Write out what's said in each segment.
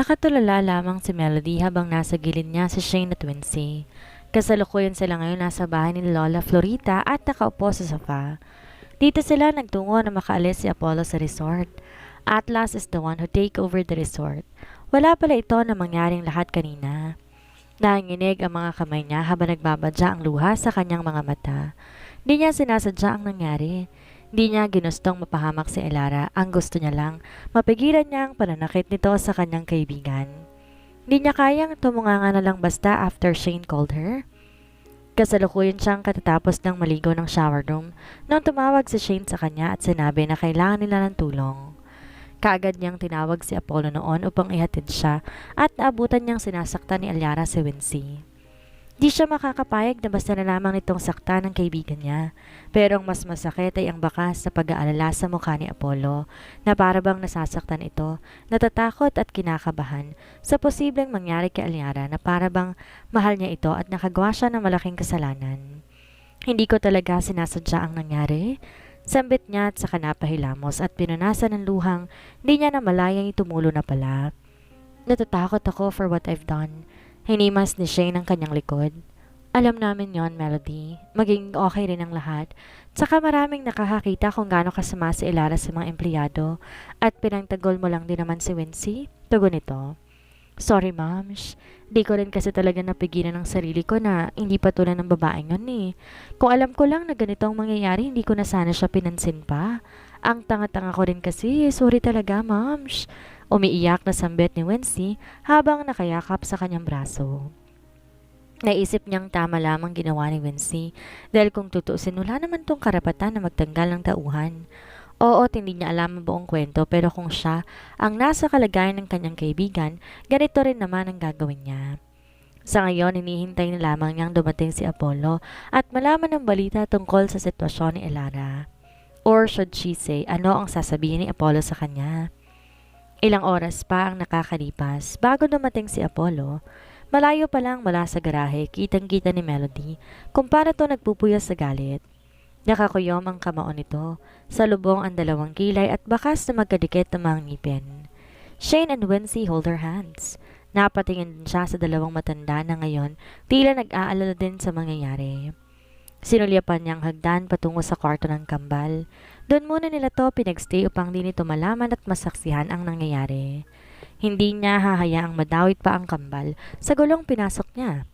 Nakatulala lamang si Melody habang nasa gilid niya si Shane at Wincy. Kasalukuyan sila ngayon nasa bahay ni Lola Florita at nakaupo sa sofa. Dito sila nagtungo na makaalis si Apollo sa resort. Atlas is the one who take over the resort. Wala pala ito na mangyaring lahat kanina. Nanginginig ang mga kamay niya habang nagbabadya ang luha sa kanyang mga mata. Di niya sinasadya ang nangyari. Di niya ginustong mapahamak si Elara. Ang gusto niya lang, mapigilan niya ang pananakit nito sa kanyang kaibigan. Di niya kayang tumunganga na lang basta after Shane called her. Kasalukuyan siyang katatapos ng maligo ng shower room nang tumawag si Shane sa kanya at sinabi na kailangan nila ng tulong. Kaagad niyang tinawag si Apollo noon upang ihatid siya at naabutan niyang sinasaktan ni Elara si Wincy. Di siya makakapayag na basta na lamang nitong sakta ng kaibigan niya. Pero ang mas masakit ay ang bakas na pag-aalala sa mukha ni Apollo na parabang nasasaktan ito, natatakot at kinakabahan sa posibleng mangyari kay Elara na parabang mahal niya ito at nakagawa siya ng malaking kasalanan. Hindi ko talaga sinasadya ang nangyari. Sambit niya at saka napahilamos at pinunasan ng luhang di niya na malayang tumulo na pala. Natatakot ako for what I've done. Hinimas ni Shane ang kanyang likod. Alam namin yon, Melody. Maging okay rin ang lahat. Tsaka maraming nakakakita kung gaano kasama si Elara sa mga empleyado at pinangtagol mo lang din naman si Wincy. Tugon nito. Sorry, Moms. Di ko rin kasi talaga napigilan ng sarili ko na hindi patulan ng babaeng yun eh. Kung alam ko lang na ganito ang mangyayari, hindi ko na sana siya pinansin pa. Ang tanga-tanga ko rin kasi. Sorry talaga, Moms. Umiiyak na sambit ni Wincy habang nakayakap sa kanyang braso. Naisip niyang tama lamang ginawa ni Wincy dahil kung tutuusin wala naman tong karapatan na magtanggal ng tauhan. Oo, hindi niya alam ang buong kwento pero kung siya ang nasa kalagayan ng kanyang kaibigan, ganito rin naman ang gagawin niya. Sa ngayon, hinihintay na lamang niyang dumating si Apollo at malaman ang balita tungkol sa sitwasyon ni Elara. Or should she say, ano ang sasabihin ni Apollo sa kanya? Ilang oras pa ang nakakalipas bago dumating si Apollo. Malayo pa lang mula sa garahe, kitang-kita ni Melody kung paano to nagpupuyas sa galit. Nakakuyom ang kamao nito, sa lubong ang dalawang kilay at bakas na magkadikit ng mga ngipin. Shane and Wincy hold their hands. Napatingin din siya sa dalawang matanda na ngayon tila nag-aalala din sa mangyayari. Sinulyapan niyang hagdan patungo sa kwarto ng kambal. Doon muna nila to pinagstay upang di nito malaman at masaksihan ang nangyayari. Hindi niya hahayaang madawit pa ang kambal sa gulong pinasok niya.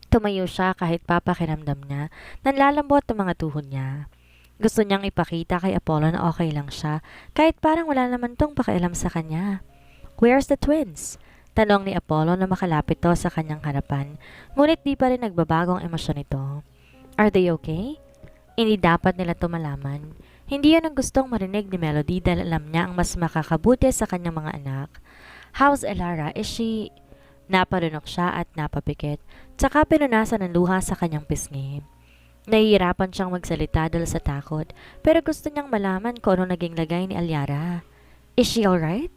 Tumayo siya kahit papakiramdam niya, nanlalambot ang mga tuhod niya. Gusto niyang ipakita kay Apollo na okay lang siya kahit parang wala naman tong pakialam sa kanya. Where's the twins? Tanong ni Apollo na makalapit to sa kanyang harapan, ngunit di pa rin nagbabagong emosyon nito. Are they okay? Hindi dapat nila to malaman. Hindi yan ang gustong marinig ni Melody dahil alam niya ang mas makakabuti sa kanyang mga anak. How's Elara? Is she... Naparunok siya at napapikit, tsaka pinunasan ng luha sa kanyang pisngi. Nahihirapan siyang magsalita dahil sa takot, pero gusto niyang malaman kung ano naging lagay ni Elara. Is she alright?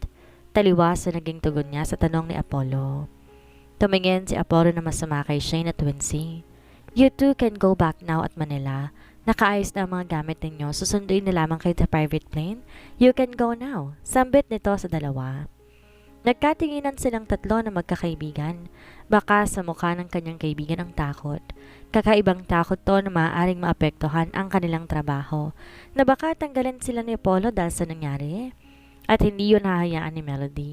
Taliwas sa naging tugon niya sa tanong ni Apollo. Tumingin si Apollo na masama kay Shane at Wincy. You two can go back now at Manila. Nakaayos na ang mga gamit ninyo, susunduin na lamang kayo sa private plane. You can go now. Sambit nito sa dalawa. Nagkatinginan silang tatlo na magkakaibigan. Baka sa mukha ng kanyang kaibigan ang takot. Kakaibang takot to na maaaring maapektuhan ang kanilang trabaho. Na baka tanggalin sila ni Apollo dahil sa nangyari. At hindi yun hahayaan ni Melody.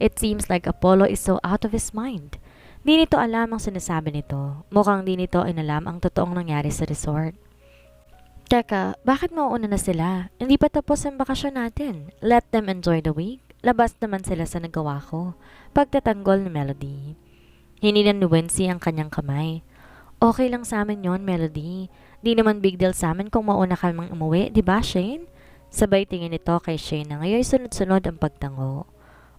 It seems like Apollo is so out of his mind. Di nito alam ang sinasabi nito. Mukhang di nito inalam ang totoong nangyari sa resort. Teka, bakit mauuna na sila? Hindi pa tapos ang bakasyon natin. Let them enjoy the week. Labas naman sila sa nagawa ko. Pagtatanggol ni Melody. Hinilan ni Wincy ang kanyang kamay. Okay lang sa amin yon, Melody. Di naman big deal sa amin kung mauna kaming umuwi, di ba, Shane? Sabay tingin nito kay Shane na ngayon sunod-sunod ang pagtango.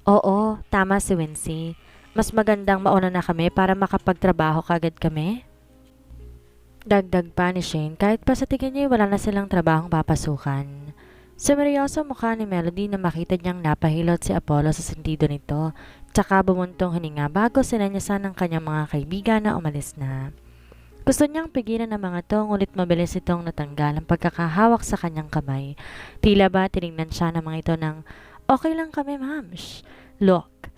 Oo, tama si Wincy. Mas magandang mauna na kami para makapagtrabaho kagad kami. Dagdag pa ni Shane kahit pa sa tingin niya wala na silang trabahong papasukan. Sumeryoso mukha ni Melody na makita niyang napahilot si Apollo sa sentido nito, tsaka bumuntong hininga bago sinanyasan ng kanyang mga kaibigan na umalis na. Gusto niyang pigilan ng mga to ngunit mabilis itong natanggal ang pagkakahawak sa kanyang kamay. Tila ba tinignan siya ng mga ito ng, okay lang kami, ma'am. Shh. Look,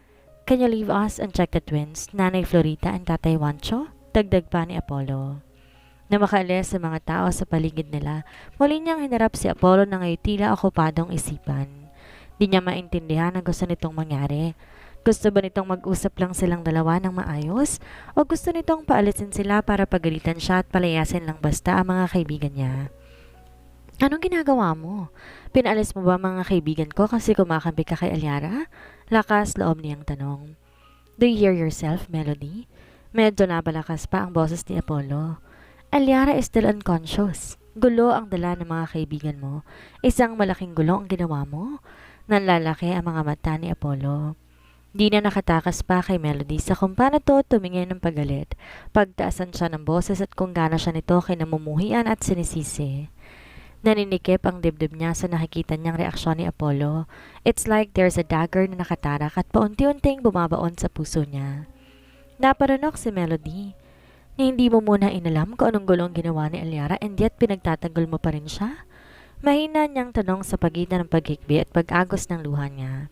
Can you leave us and check the twins, Nanay Florita and Tatay Wancho? Dagdag pa ni Apollo. Na makaalis sa mga tao sa paligid nila, muli niyang hinarap si Apollo na ngayon tila okupadong isipan. Di niya maintindihan ang gusto nitong mangyari. Gusto ba nitong mag-usap lang silang dalawa ng maayos? O gusto nitong paalisin sila para pagalitan siya at palayasin lang basta ang mga kaibigan niya? Anong ginagawa mo? Pinaalis mo ba mga kaibigan ko kasi kumakampi ka kay Alyara? Lakas loob niyang tanong. Do you hear yourself, Melody? Medyo nabalakas pa ang boses ni Apollo. Alyara is still unconscious. Gulo ang dala ng mga kaibigan mo. Isang malaking gulo ang ginawa mo. Nanlalaki ang mga mata ni Apollo. Di na nakatakas pa kay Melody sa kung paano to tumingin ng pagalit. Pagtaasan siya ng boses at kung gaano siya nito kinamumuhian at sinisisi. Naninikip ang dibdib niya sa nakikita niyang reaksyon ni Apollo. It's like there's a dagger na nakatarak at paunti-unting bumabaon sa puso niya. Naparanok si Melody. Na hindi mo muna inalam kung anong gulong ginawa ni Alyara and yet pinagtatanggol mo pa rin siya? Mahina niyang tanong sa pagitan ng paghikbi at pag-agos ng luha niya.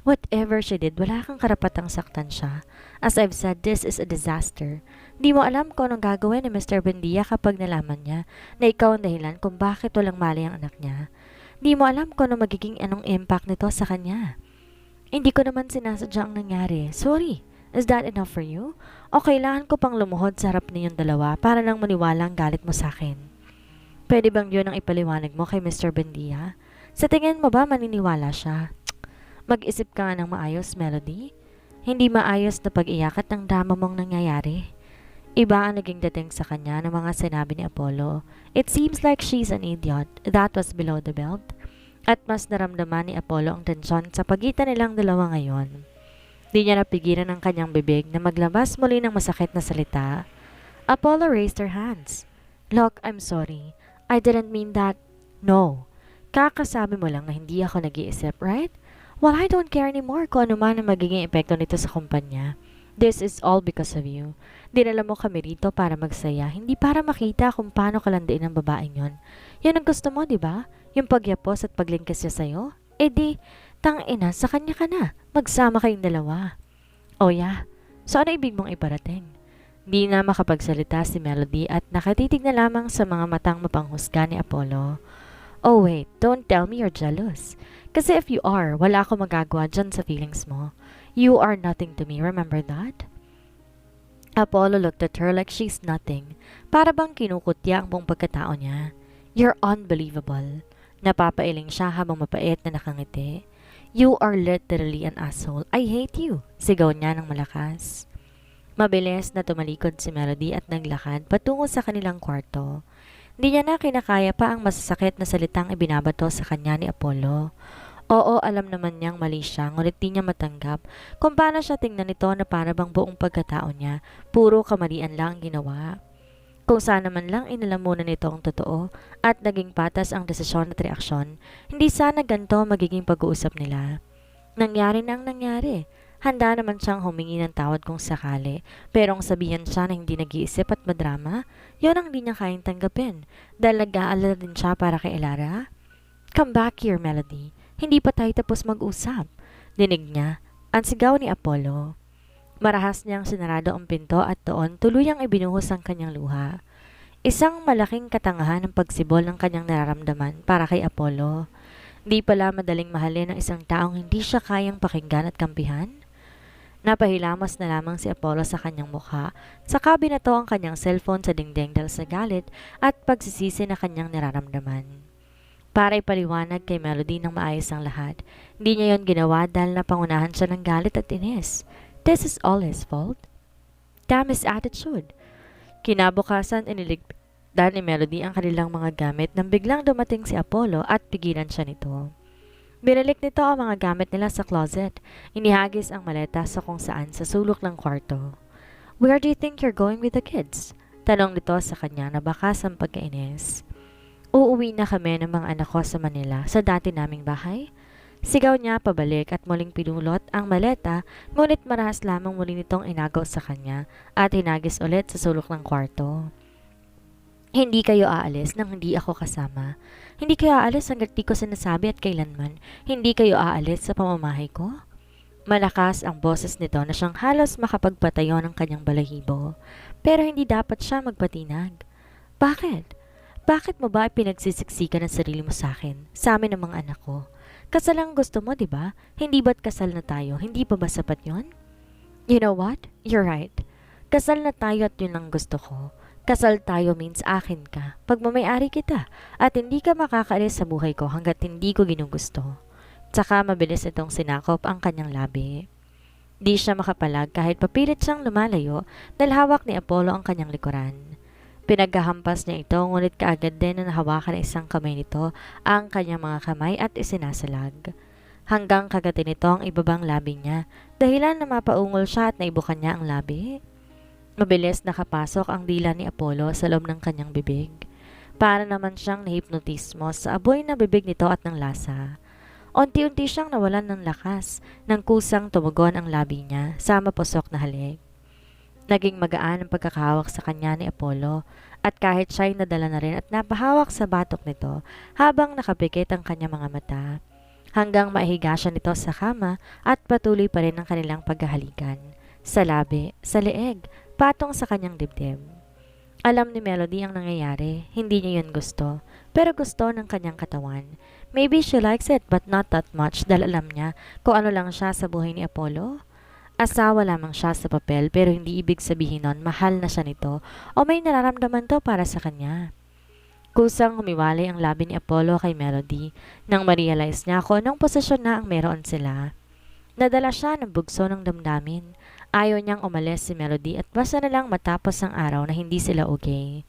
Whatever she did, wala kang karapatang saktan siya. As I've said, this is a disaster. Di mo alam kung anong gagawin ni Mr. Buendia kapag nalaman niya na ikaw ang dahilan kung bakit walang mali ang anak niya. Di mo alam kung anong magiging anong impact nito sa kanya. Hindi ko naman sinasadya ang nangyari. Sorry. Is that enough for you? O kailangan ko pang lumuhod sa harap ninyong dalawa para lang maniwala ang galit mo sa akin? Pwede bang yun ang ipaliwanag mo kay Mr. Buendia? Sa tingin mo ba maniniwala siya? Mag-isip ka nga ng maayos, Melody. Hindi maayos na pag-iyakat ng drama mong nangyayari. Iba ang naging dating sa kanya ng mga sinabi ni Apollo. It seems like she's an idiot. That was below the belt. At mas naramdaman ni Apollo ang tensyon sa pagitan nilang dalawa ngayon. Di niya napigilan ang kanyang bibig na maglabas muli ng masakit na salita. Apollo raised her hands. Look, I'm sorry. I didn't mean that. No. Kakasabi mo lang na hindi ako nag-iisip, right? Well, I don't care anymore kung ano man ang magiging epekto nito sa kumpanya. This is all because of you. Dinala mo kami rito para magsaya, hindi para makita kung paano kalandiin ang babaeng yon. Yan ang gusto mo, di ba? Yung pagyapos at paglingkas niya sa'yo? Eh di, tangina, sa kanya ka na. Magsama kayong dalawa. Oh yeah, so ano ibig mong iparating? Di na makapagsalita si Melody at nakatitig na lamang sa mga matang mapanghusga ni Apollo. Oh wait, don't tell me you're jealous. Kasi if you are, wala akong magagawa dyan sa feelings mo. You are nothing to me, remember that? Apollo looked at her like she's nothing. Para bang kinukutya ang buong pagkatao niya. You're unbelievable. Napapailing siya habang mapait na nakangiti. You are literally an asshole. I hate you. Sigaw niya ng malakas. Mabilis na tumalikod si Melody at naglakad patungo sa kanilang kwarto. Di niya na kinakaya pa ang masasakit na salitang ibinabato sa kanya ni Apollo. Oo, alam naman niyang mali siya, ngunit di niya matanggap kung paano siya tingnan nito na para bang buong pagkatao niya, puro kamalian lang ginawa. Kung sana man lang inalamunan nito ang totoo at naging patas ang desisyon at reaksyon, hindi sana ganito magiging pag-uusap nila. Nangyari na ang nangyari. Handa naman siyang humingi ng tawad kung sakali, pero ang sabihan siya na hindi nag-iisip at madrama, yun ang di niya kayang tanggapin dahil nag-aalala din siya para kay Elara. Come back here, Melody. Hindi pa tayo tapos mag-usap. Dinig niya, ang sigaw ni Apollo. Marahas niyang sinarado ang pinto at doon tuluyang ibinuhos ang kanyang luha. Isang malaking katangahan ng pagsibol ng kanyang nararamdaman para kay Apollo. Di pala madaling mahalin ng isang taong hindi siya kayang pakinggan at kampihan. Napahilamos na lamang si Apollo sa kanyang mukha. Saka binato ang kanyang cellphone sa dingding dahil sa galit at pagsisisi na kanyang nararamdaman. Para ipaliwanag kay Melody ng maayos ang lahat. Hindi niya yon ginawa dahil napangunahan siya ng galit at inis. This is all his fault. Damn his attitude. Kinabukasan, iniligdan ni Melody ang kanilang mga gamit nang biglang dumating si Apollo at pigilan siya nito. Binalik nito ang mga gamit nila sa closet. Inihagis ang maleta sa kung saan sa sulok ng kwarto. Where do you think you're going with the kids? Tanong nito sa kanya na bakas ang pagkainis. Uuwi na kami ng mga anak ko sa Manila sa dati naming bahay. Sigaw niya pabalik at muling pinulot ang maleta, ngunit marahas lamang muli nitong inagaw sa kanya at hinagis ulit sa sulok ng kwarto. Hindi kayo aalis nang hindi ako kasama. Hindi kayo aalis hanggat di ko sinasabi at kailanman. Hindi kayo aalis sa pamamahay ko. Malakas ang boses nito na siyang halos makapagpatayo ng kanyang balahibo, pero hindi dapat siya magpatinag. Bakit? Bakit mo ba pinagsisiksikan ang sarili mo sa akin, sa amin ng mga anak ko? Kasal ang gusto mo, di ba? Hindi ba't kasal na tayo? Hindi pa ba sapat yon? You know what? You're right. Kasal na tayo at yun ang gusto ko. Kasal tayo means akin ka, pagmamayari kita, at hindi ka makakaalis sa buhay ko hanggat hindi ko ginugusto. Tsaka mabilis itong sinakop ang kanyang labi. Di siya makapalag kahit papilit siyang lumalayo dahil hawak ni Apollo ang kanyang likuran. Pinagkahampas niya ito ngunit kaagad din na nahawakan ng isang kamay nito ang kanyang mga kamay at isinasalag. Hanggang kagatin nito ang ibabang labi niya, dahilan na mapaungol siya at naibukan niya ang labi. Mabilis nakapasok ang dila ni Apollo sa loob ng kanyang bibig. Para naman siyang nahipnotismo sa apoy na bibig nito at ng lasa. Unti-unti siyang nawalan ng lakas nang kusang tumugon ang labi niya sa mapusok na halik. Naging magaan ang pagkakahawak sa kanya ni Apollo at kahit siya'y nadala na rin at napahawak sa batok nito habang nakapikit ang kanyang mga mata. Hanggang maihiga siya nito sa kama at patuloy pa rin ang kanilang paghahalikan. Sa labi, sa leeg, patong sa kanyang dibdib. Alam ni Melody ang nangyayari, hindi niya yun gusto, pero gusto ng kanyang katawan. Maybe she likes it but not that much dahil alam niya kung ano lang siya sa buhay ni Apollo. Asawa lamang siya sa papel pero hindi ibig sabihin nun mahal na siya nito o may nararamdaman to para sa kanya. Kusang humiwalay ang labi ni Apollo kay Melody nang ma-realize niya kung anong posisyon na ang meron sila. Nadala siya ng bugso ng damdamin. Ayaw niyang umalis si Melody at basta na lang matapos ang araw na hindi sila okay.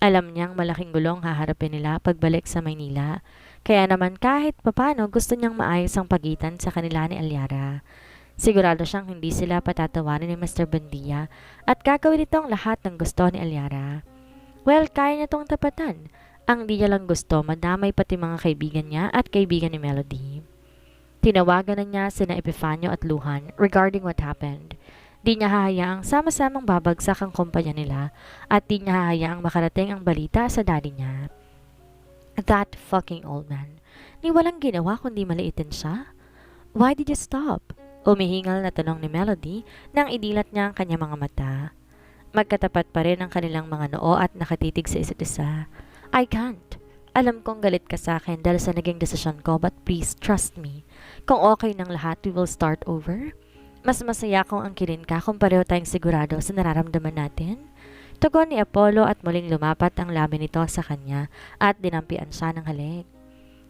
Alam niyang malaking gulong haharapin nila pagbalik sa Maynila. Kaya naman kahit papano gusto niyang maayos ang pagitan sa kanila ni Aliara. Sigurado siyang hindi sila patatawanin ni Mr. Buendia at gagawin itong lahat ng gusto ni Aliara. Well, kaya niya itong tapatan. Ang di niya lang gusto, madamay pati mga kaibigan niya at kaibigan ni Melody. Tinawagan na niya sina Epifanio at Luhan regarding what happened. Di niya hahayaang sama-samang babagsak ang kumpanya nila at di niya hahayaang makarating ang balita sa daddy niya. That fucking old man. Ni walang ginawa kundi maliitin siya? Why did you stop? Umihingal na tanong ni Melody nang idilat niya ang kanyang mga mata. Magkatapat pa rin ang kanilang mga noo at nakatitig sa isa't isa. I can't. Alam kong galit ka sa akin dahil sa naging desisyon ko but please trust me. Kung okay ng lahat, we will start over. Mas masaya kung angkinin ka kung pareho tayong sigurado sa nararamdaman natin. Tugon ni Apollo at muling lumapat ang labi nito sa kanya at dinampian siya ng halik.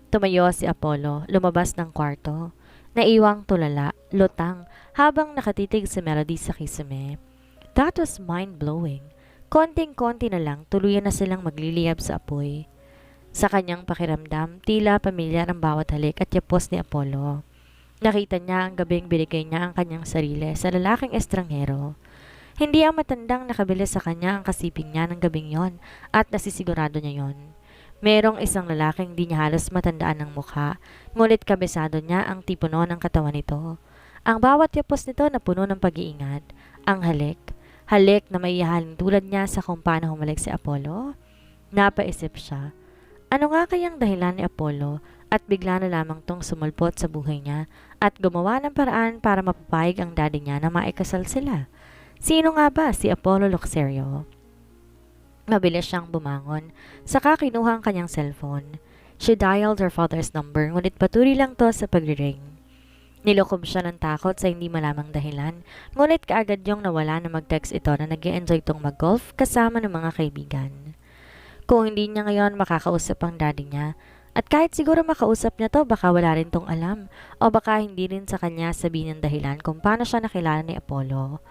Tumayo si Apollo, lumabas ng kwarto. Naiwang tulala, lutang, habang nakatitig si Melody sa kisame. That was mind-blowing. Konting-konti na lang, tuluyan na silang magliliyab sa apoy. Sa kanyang pakiramdam, tila pamilyar ang bawat halik at yapos ni Apollo. Nakita niya ang gabing binigay niya ang kanyang sarili sa lalaking estranghero. Hindi ang matandang nakabili sa kanya ang kasiping niya ng gabing yon at nasisigurado niya yon. Merong isang lalaking di niya halos matandaan ng mukha, ngunit kabisado niya ang tipo ng katawan nito. Ang bawat yapos nito na puno ng pag-iingat. Ang halik na maiyahalin tulad niya sa kung paano humalik si Apollo. Napaisip siya. Ano nga kayang dahilan ni Apollo at bigla na lamang tong sumulpot sa buhay niya at gumawa ng paraan para mapapayag ang daddy niya na maikasal sila? Sino nga ba si Apollo Luxerio? Mabilis siyang bumangon, saka kinuha ang kanyang cellphone. She dialed her father's number, ngunit patuloy lang to sa pagre-ring. Nilokob siya ng takot sa hindi malamang dahilan, ngunit kaagad yung nawala na mag-text ito na nag-e-enjoy tong mag-golf kasama ng mga kaibigan. Kung hindi niya ngayon makakausap ang daddy niya, at kahit siguro makausap niya to, baka wala rin tong alam, o baka hindi rin sa kanya sabihin ng dahilan kung paano siya nakilala ni Apollo.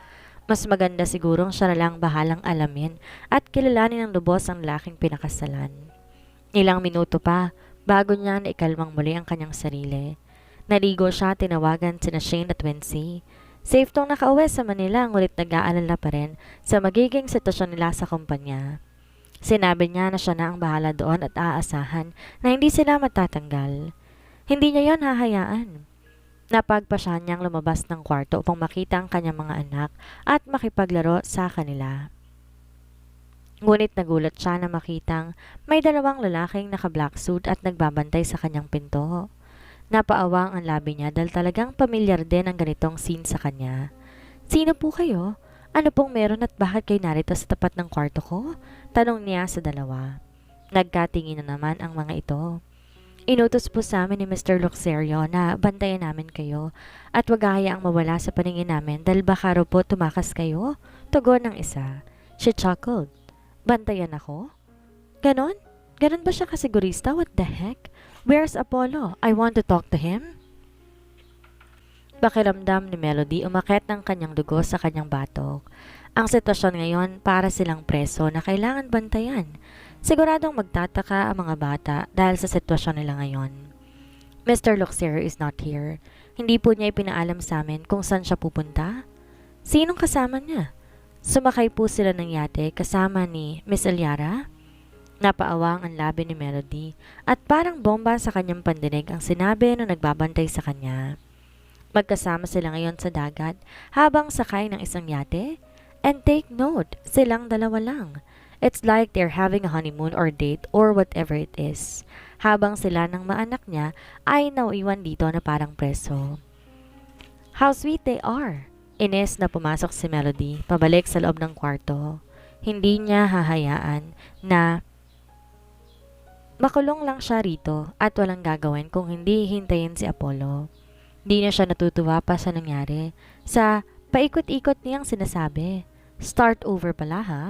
Mas maganda sigurong siya na lang bahalang alamin at kilalanin ng lubos ang laking pinakasalan. Ilang minuto pa, bago niya naikalmang muli ang kanyang sarili. Naligo siya, tinawagan sina Shane at Wincy. Safe tong nakauwi sa Manila, ngunit nag-aalala pa rin sa magiging sitwasyon nila sa kumpanya. Sinabi niya na siya na ang bahala doon at aasahan na hindi sila matatanggal. Hindi niya yon hahayaan. Napagpasya niyang lumabas ng kwarto upang makita ang kanyang mga anak at makipaglaro sa kanila. Ngunit nagulat siya na makitang may dalawang lalaking naka-black suit at nagbabantay sa kanyang pinto. Napaawang ang labi niya dahil talagang pamilyar din ang ganitong scene sa kanya. Sino po kayo? Ano pong meron at bakit kayo narito sa tapat ng kwarto ko? Tanong niya sa dalawa. Nagkatingin na naman ang mga ito. Inutos po sa amin ni Mr. Luxerio na bantayan namin kayo at wag hayaang mawala sa paningin namin dahil baka raw po tumakas kayo. Tugon ng isa. She chuckled. Bantayan ako? Ganon? Ganon ba siya kasigurista? What the heck? Where's Apollo? I want to talk to him. Pakiramdam ni Melody umakyat ng kanyang dugo sa kanyang batok. Ang sitwasyon ngayon para silang preso na kailangan bantayan. Siguradong magtataka ang mga bata dahil sa sitwasyon nila ngayon. Mr. Luxerio is not here. Hindi po niya ipinaalam sa amin kung saan siya pupunta. Sinong kasama niya? Sumakay po sila ng yate kasama ni Miss Eliara. Napaawang ang labi ni Melody at parang bomba sa kanyang pandinig ang sinabi nung nagbabantay sa kanya. Magkasama sila ngayon sa dagat habang sakay ng isang yate. And take note, silang dalawa lang. It's like they're having a honeymoon or date or whatever it is. Habang sila ng maanak niya ay nauiwan dito na parang preso. How sweet they are! Ines na pumasok si Melody pabalik sa loob ng kwarto. Hindi niya hahayaan na makulong lang siya rito at walang gagawin kung hindi hintayin si Apollo. Di na siya natutuwa pa sa nangyari sa paikot-ikot niyang sinasabi. Start over pala ha?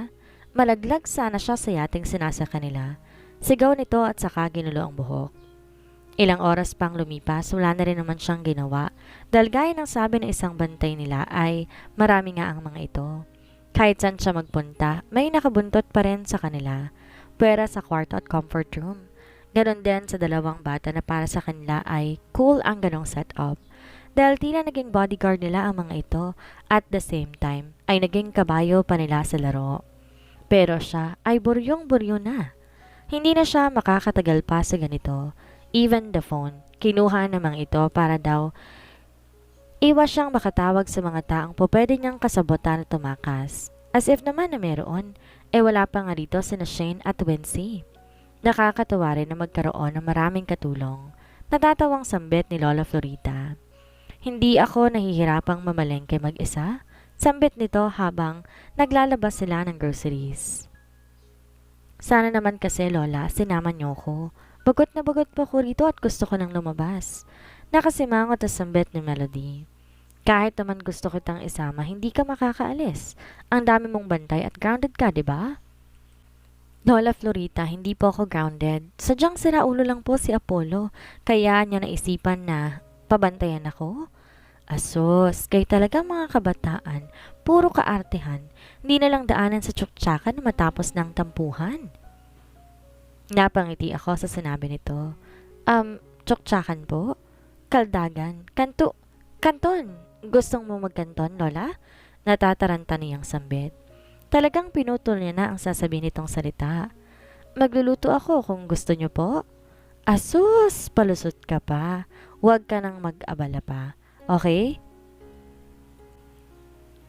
Malaglag sana siya sa yating sinasaka nila. Sigaw nito at saka ginulo ang buhok. Ilang oras pang lumipas, wala na rin naman siyang ginawa dahil gaya ng sabi ng isang bantay nila ay marami nga ang mga ito. Kahit saan siya magpunta, may nakabuntot pa rin sa kanila. Pwera sa kwarto at comfort room. Ganon din sa dalawang bata na para sa kanila ay cool ang ganong setup. Dahil tila naging bodyguard nila ang mga ito at the same time ay naging kabayo pa nila sa laro. Pero siya ay buryong-buryo na. Hindi na siya makakatagal pa sa ganito. Even the phone, kinuha namang ito para daw iwas siyang makatawag sa mga taong po pwede niyang kasabotan at tumakas. As if naman na meron, wala pa nga rito sina Shane at Wincy. Nakakatawa rin na magkaroon ng maraming katulong. Natatawang sambit ni Lola Florita. Hindi ako nahihirapang mamalengke mag-isa. Sambit nito habang naglalabas sila ng groceries. Sana naman kasi Lola, sinama niyo ko. Bagot na bagot pa ko rito at gusto ko nang lumabas. Nakasimangot ang sambit ni Melody. Kahit naman gusto kitang isama, hindi ka makakaalis. Ang dami mong bantay at grounded ka, di ba? Lola Florita, hindi po ako grounded. Sadyang siraulo lang po si Apollo, kaya niya naisipan na pabantayan ako. Asos, kayo talaga mga kabataan, puro kaartehan, hindi na lang daanan sa tsuktsakan na matapos ng tampuhan. Napangiti ako sa sinabi nito. Tsuktsakan po? Kaldagan? Kanton? Gustong mo magkanton, Lola? Natataranta niyang sambit. Talagang pinutol niya na ang sasabihin nitong salita. Magluluto ako kung gusto niyo po. Asus, palusot ka pa. Huwag ka nang mag-abala pa. Okay?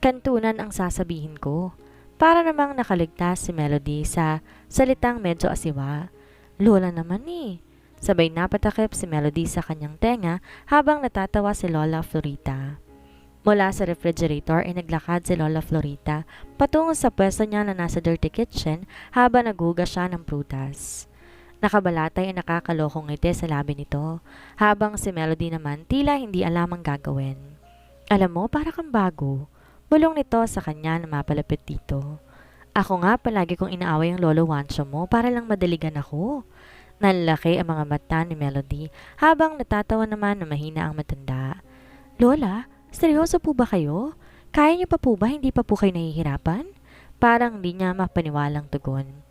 Kantunan ang sasabihin ko. Para namang nakaligtas si Melody sa salitang medyo asiwa. Lola naman eh. Sabay napatakip si Melody sa kanyang tenga habang natatawa si Lola Florita. Mula sa refrigerator ay naglakad si Lola Florita patungo sa pwesto niya na nasa dirty kitchen habang naghugas siya ng prutas. Nakabalatay ang nakakalokong ngiti sa labi nito, habang si Melody naman tila hindi alam ang gagawin. Alam mo, para kang bago. Bulong nito sa kanya na mapalapit dito. Ako nga palagi kong inaaway ang lolo Wancho mo para lang madaligan ako. Nanlaki ang mga mata ni Melody habang natatawa naman na mahina ang matanda. Lola, seryoso po ba kayo? Kaya niyo pa po ba? Hindi pa po kayo nahihirapan? Parang hindi niya mapaniwalang tugon.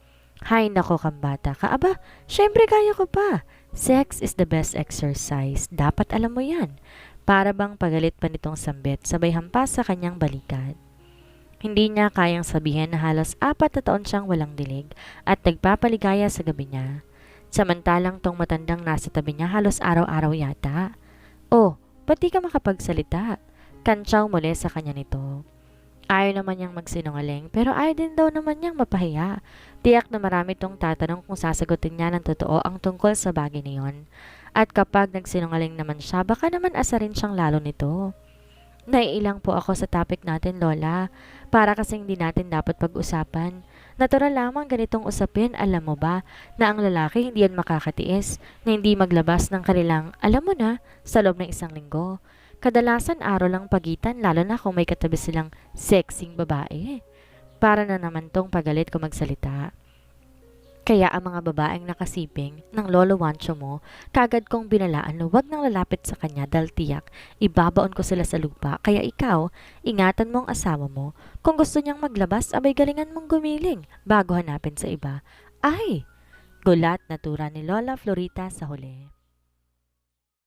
Hay nako kambata ka. Aba, syempre kaya ko pa. Sex is the best exercise. Dapat alam mo yan. Para bang pagalit pa nitong sambit sabay hampas sa kanyang balikat. Hindi niya kayang sabihin na halos 4 na taon siyang walang dilig at nagpapaligaya sa gabi niya. Samantalang tong matandang nasa tabi niya halos araw-araw yata. Oh, pati ka makapagsalita. Kantsaw muli sa kanya nito. Ayaw naman niyang magsinungaling pero ayaw din daw naman niyang mapahiya. Tiyak na marami tong tatanong kung sasagutin niya ng totoo ang tungkol sa bagay na yon. At kapag nagsinungaling naman siya, baka naman asarin siyang lalo nito. Naiilang po ako sa topic natin, Lola. Para kasing hindi natin dapat pag-usapan. Natural lamang ganitong usapin, alam mo ba, na ang lalaki hindi yan makakatiis, na hindi maglabas ng kanilang, alam mo na, sa loob ng isang linggo. Kadalasan araw lang pagitan, lalo na kung may katabi silang sexing babae. Para na naman tong pagalit kung magsalita. Kaya ang mga babaeng nakasiping ng lolo wancho mo, kagad kong binalaan na huwag nang lalapit sa kanya dahil tiyak, ibabaon ko sila sa lupa. Kaya ikaw, ingatan mo ang asawa mo. Kung gusto niyang maglabas, abay galingan mong gumiling bago hanapin sa iba. Ay! Gulat na tura ni Lola Florita sa huli.